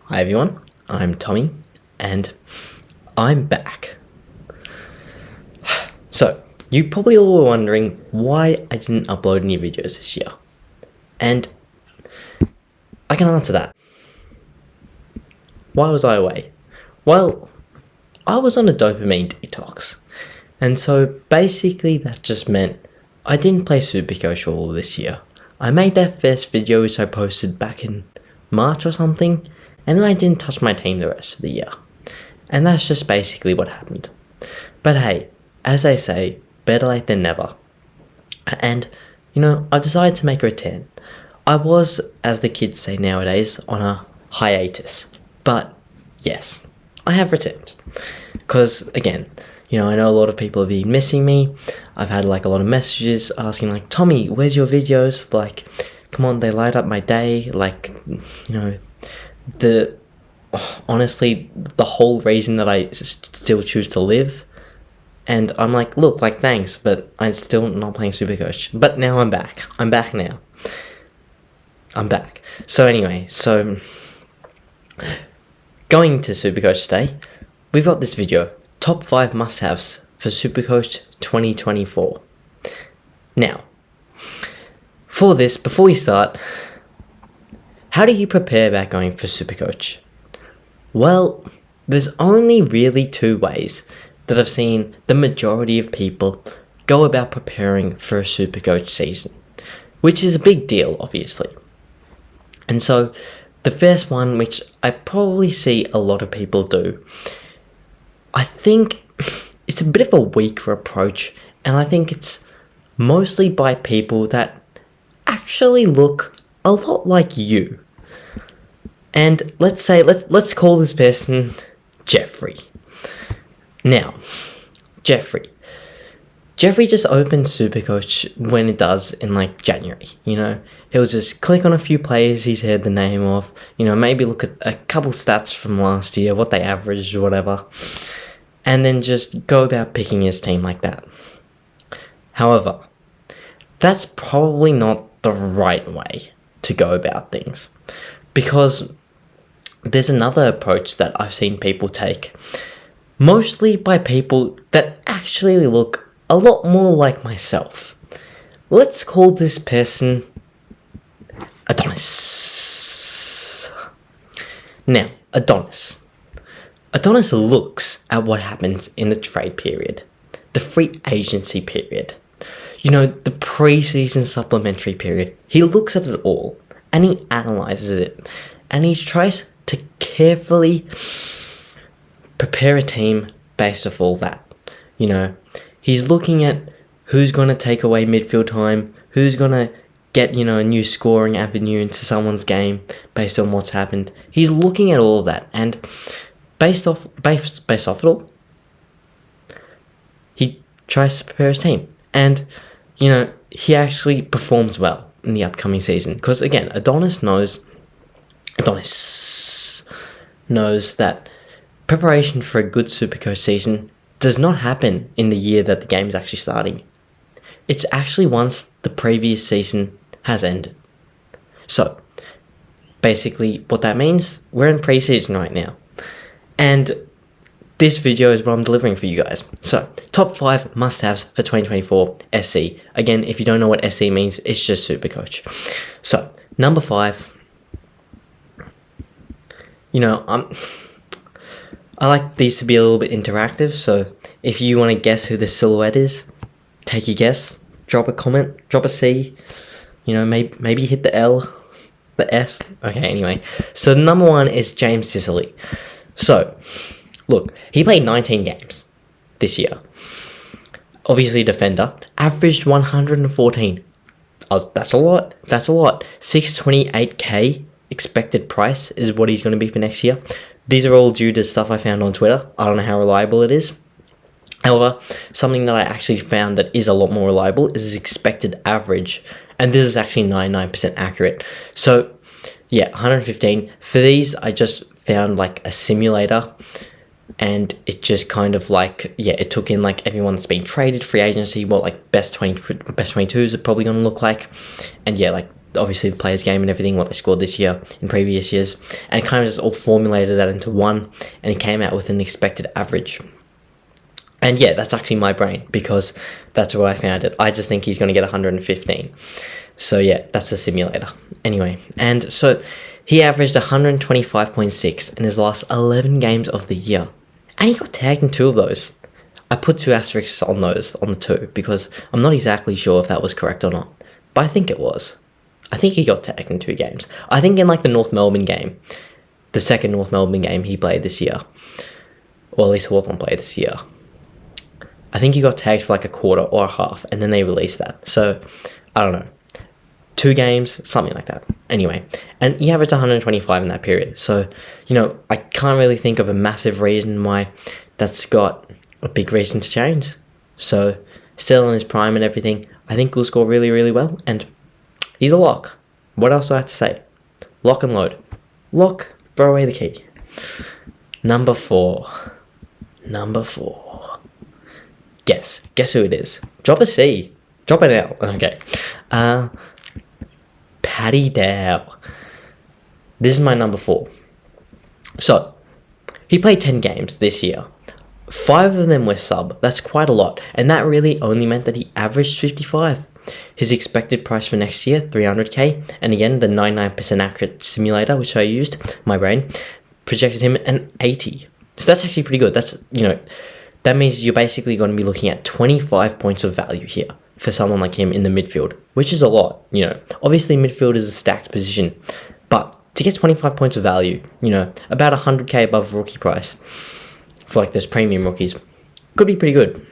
Hi everyone, I'm Tommy, and I'm back. So, you probably all were wondering why I didn't upload any videos this year. And I can answer that. Why was I away? Well, I was on a dopamine detox. And so basically that just meant I didn't play SuperCoach all this year. I made that first video which I posted back in March or something, and then I didn't touch my team the rest of the year. And that's just basically what happened. But hey, as they say, better late than never. And, I decided to make a return. I was, as the kids say nowadays, on a hiatus. But, yes, I have returned. Because, again, I know a lot of people have been missing me. I've had, a lot of messages asking, Tommy, where's your videos? Come on, they light up my day. Honestly, the whole reason that I still choose to live. And I'm look, thanks, but I'm still not playing SuperCoach. But now I'm back. I'm back now. I'm back. So anyway, going to SuperCoach today, we've got this video, top 5 must-haves for SuperCoach 2024. Now, for this, before we start, how do you prepare about going for SuperCoach? Well, there's only really 2 ways that I've seen the majority of people go about preparing for a SuperCoach season, which is a big deal, obviously. And so, the first one, which I probably see a lot of people do, I think it's a bit of a weaker approach, and I think it's mostly by people that actually look a lot like you. And let's call this person Jeffrey. Now, Jeffrey just opened SuperCoach when it does in January. He'll just click on a few players he's heard the name of, maybe look at a couple stats from last year, what they averaged or whatever, and then just go about picking his team like that. However, that's probably not the right way to go about things, because there's another approach that I've seen people take, mostly by people that actually look a lot more like myself. Let's call this person Adonis. Now, Adonis looks at what happens in the trade period, the free agency period, the preseason supplementary period. He looks at it all, and he analyzes it, and he tries to carefully prepare a team based off all that. He's looking at who's going to take away midfield time, who's going to get, a new scoring avenue into someone's game based on what's happened. He's looking at all of that, and based off it all, he tries to prepare his team. And, he actually performs well in the upcoming season. Because, again, Adonis knows that preparation for a good SuperCoach season does not happen in the year that the game's actually starting. It's actually once the previous season has ended. So, basically, what that means, we're in preseason right now. And this video is what I'm delivering for you guys. So, top 5 must-haves for 2024 SC. Again, if you don't know what SC means, it's just SuperCoach. So, number 5. I like these to be a little bit interactive, so if you want to guess who the silhouette is, take your guess, drop a comment, drop a C, maybe hit the L, the S. Okay, anyway. So number 1 is James Sicily. So, look, he played 19 games this year. Obviously defender, averaged 114. That's a lot. 628k expected price is what he's going to be for next year. These are all due to stuff I found on Twitter. I don't know how reliable it is. However, something that I actually found that is a lot more reliable is his expected average. And this is actually 99% accurate. So, yeah, 115. For these, I just found a simulator. And it just kind of it took in everyone that's been traded, free agency, what best 22s are probably going to look like. And yeah, obviously the player's game and everything, what they scored this year in previous years, and kind of just all formulated that into one, and he came out with an expected average. And yeah, that's actually my brain, because that's where I found it. I just think he's going to get 115. So yeah, that's a simulator. Anyway, and so he averaged 125.6 in his last 11 games of the year. And he got tagged in 2 of those. I put 2 asterisks on those, on the 2, because I'm not exactly sure if that was correct or not. But I think it was. I think he got tagged in 2 games. I think in like the North Melbourne game, the second North Melbourne game he played this year, or at least Hawthorn played this year, I think he got tagged for like a quarter or a half, and then they released that. So, I don't know. 2 games, something like that. Anyway, and he averaged 125 in that period. So, I can't really think of a massive reason why that's got a big reason to change. So, still in his prime and everything, I think he'll score really, really well, and he's a lock. What else do I have to say? Lock and load. Lock, throw away the key. Number 4. Guess who it is? Drop a C. Drop an L. Okay. Paddy Dow. This is my number 4. So, he played 10 games this year. 5 of them were sub. That's quite a lot. And that really only meant that he averaged 55. His expected price for next year, 300k. And again, the 99% accurate simulator, which I used, my brain, projected him an 80. So that's actually pretty good. That's, that means you're basically going to be looking at 25 points of value here for someone like him in the midfield, which is a lot. Obviously midfield is a stacked position, but to get 25 points of value, about 100k above rookie price for like those premium rookies, could be pretty good.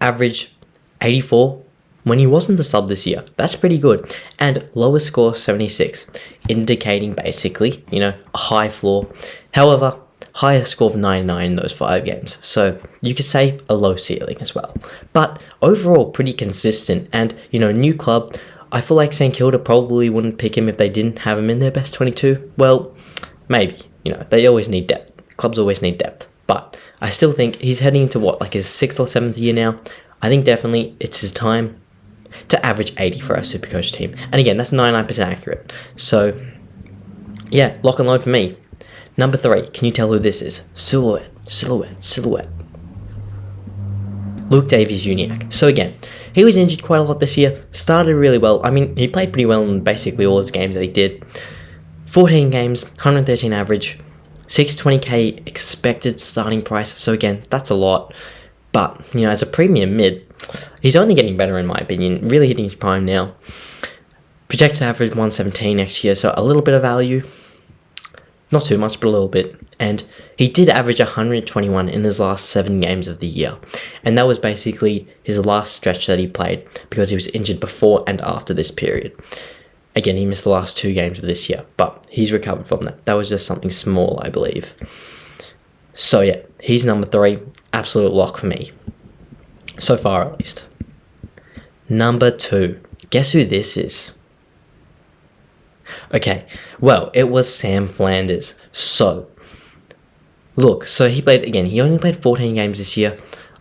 Average 84 when he wasn't the sub this year. That's pretty good. And lowest score 76, indicating basically, a high floor. However, highest score of 99 in those 5 games. So you could say a low ceiling as well. But overall, pretty consistent. And, new club, I feel like St Kilda probably wouldn't pick him if they didn't have him in their best 22. Well, maybe. They always need depth. Clubs always need depth. But I still think he's heading into his 6th or 7th year now. I think definitely it's his time to average 80 for our SuperCoach team. And again, that's 99% accurate. So, yeah, lock and load for me. Number 3, can you tell who this is? Silhouette. Luke Davies-Uniacke. So again, he was injured quite a lot this year. Started really well. I mean, he played pretty well in basically all his games that he did. 14 games, 113 average, 620k expected starting price. So again, that's a lot. But, as a premium mid, he's only getting better in my opinion. Really hitting his prime now. Projected average 117 next year, so a little bit of value. Not too much, but a little bit. And he did average 121 in his last 7 games of the year. And that was basically his last stretch that he played, because he was injured before and after this period. Again, he missed the last 2 games of this year, but he's recovered from that. That was just something small, I believe. So yeah, he's number 3. Absolute lock for me. So far, at least. Number 2. Guess who this is? Okay, well, it was Sam Flanders. So, look, he only played 14 games this year.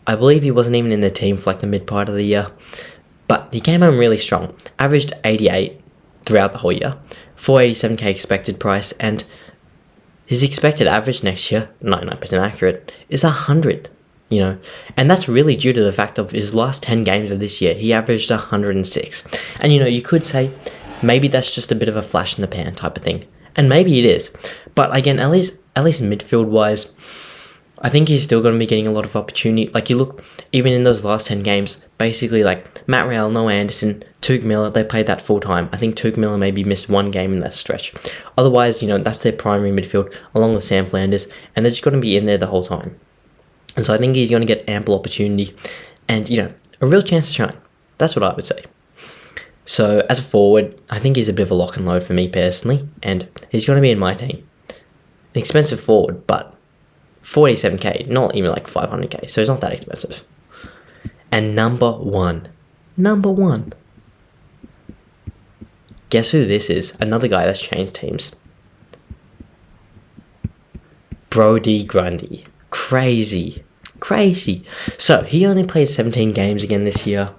I believe he wasn't even in the team for like the mid part of the year. But he came home really strong. Averaged 88 throughout the whole year. 487k expected price, and his expected average next year, 99% accurate, is 100. And that's really due to the fact of his last 10 games of this year, he averaged 106. And you could say, maybe that's just a bit of a flash in the pan type of thing. And maybe it is. But again, at least midfield-wise, I think he's still going to be getting a lot of opportunity. Like, you look, even in those last 10 games, basically, like, Matt Rowell, Noah Anderson, Touk Miller, they played that full-time. I think Touk Miller maybe missed 1 game in that stretch. Otherwise, that's their primary midfield, along with Sam Flanders, and they're just going to be in there the whole time. And so I think he's going to get ample opportunity and, a real chance to shine. That's what I would say. So, as a forward, I think he's a bit of a lock and load for me personally, and he's going to be in my team. An expensive forward, but 47k, not even like 500k, so he's not that expensive. And number one. Guess who this is? Another guy that's changed teams. Brodie Grundy. Crazy. So, he only played 17 games again this year.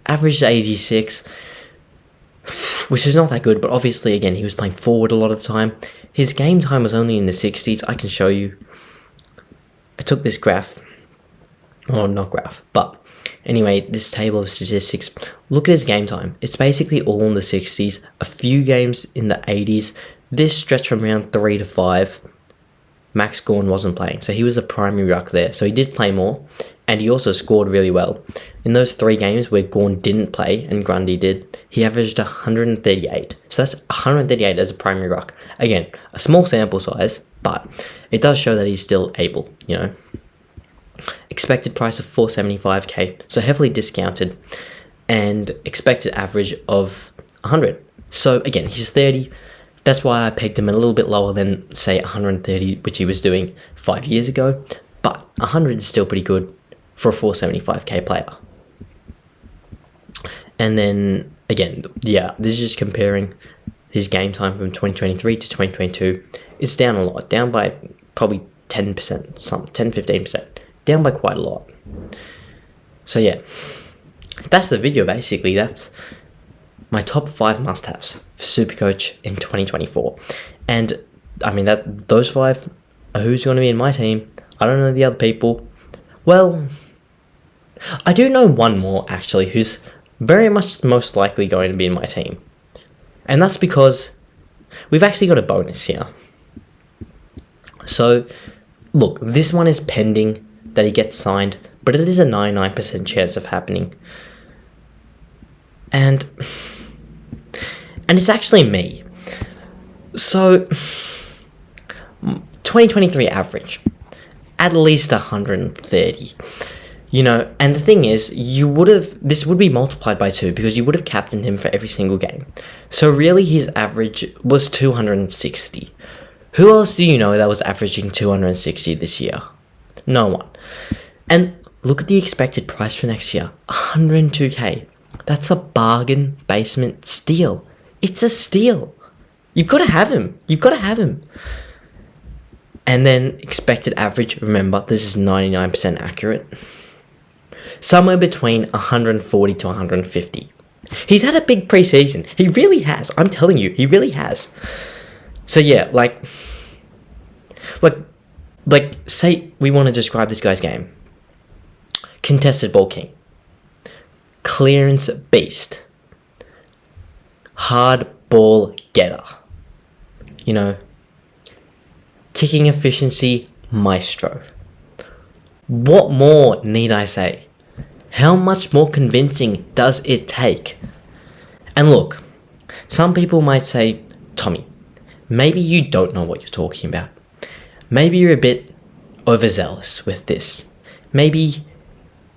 Averaged 86. which is not that good, but obviously, again, he was playing forward a lot of the time. His game time was only in the 60s. I can show you. I took this graph, or not graph, but anyway, this table of statistics. Look at his game time. It's basically all in the 60s, a few games in the 80s. This stretch from round 3 to 5, Max Gawn wasn't playing, so he was a primary ruck there. So he did play more, and he also scored really well. In those 3 games where Gawn didn't play and Grundy did, he averaged 138. So that's 138 as a primary ruck. Again, a small sample size, but it does show that he's still able, you know. Expected price of 475k, so heavily discounted, and expected average of 100. So again, he's 30. That's why I pegged him a little bit lower than, say, 130, which he was doing 5 years ago. But 100 is still pretty good for a 475k player. And then, again, yeah, this is just comparing his game time from 2023 to 2022. It's down a lot, down by probably 10%, 10-15%. Down by quite a lot. So yeah, that's the video basically. That's my top 5 must-haves for SuperCoach in 2024. And I mean, those 5 are who's going to be in my team. I don't know the other people. Well, I do know one more actually who's very much most likely going to be in my team. And that's because we've actually got a bonus here. So look, this one is pending that he gets signed, but it is a 99% chance of happening. And it's actually me. So 2023 average, at least 130. You know, and the thing is, this would be multiplied by 2 because you would have captained him for every single game. So really his average was 260. Who else do you know that was averaging 260 this year? No one. And look at the expected price for next year, 102k. That's a bargain basement steal. It's a steal. You've got to have him. You've got to have him. And then expected average, remember, this is 99% accurate. Somewhere between 140 to 150. He's had a big preseason. He really has. I'm telling you, he really has. So yeah, like say we want to describe this guy's game. Contested ball king. Clearance beast. Hard ball getter. You know, kicking efficiency maestro. What more need I say? How much more convincing does it take? And look, some people might say, Tommy, maybe you don't know what you're talking about. Maybe you're a bit overzealous with this. Maybe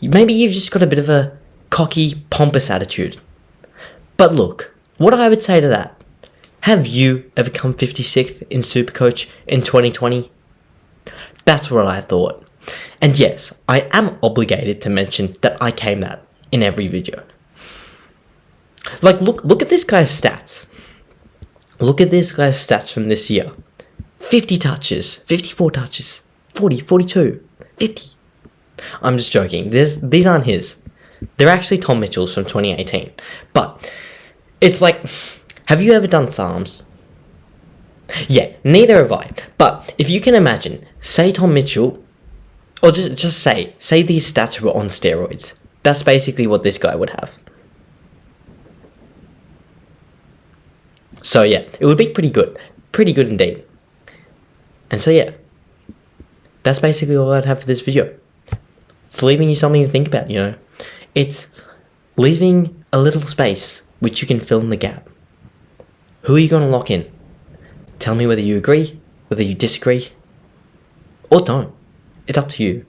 you've just got a bit of a cocky, pompous attitude. But look, what I would say to that, have you ever come 56th in SuperCoach in 2020? That's what I thought. And yes, I am obligated to mention that I came that in every video. Like, look at this guy's stats. Look at this guy's stats from this year. 50 touches, 54 touches, 40, 42, 50. I'm just joking. These aren't his. They're actually Tom Mitchell's from 2018. But it's like, have you ever done Psalms? Yeah, neither have I. But if you can imagine, say Tom Mitchell, or just say these stats were on steroids. That's basically what this guy would have. So yeah, it would be pretty good indeed. And so yeah, that's basically all I'd have for this video. It's leaving you something to think about, you know. It's leaving a little space which you can fill in the gap. Who are you going to lock in? Tell me whether you agree, whether you disagree, or don't. It's up to you.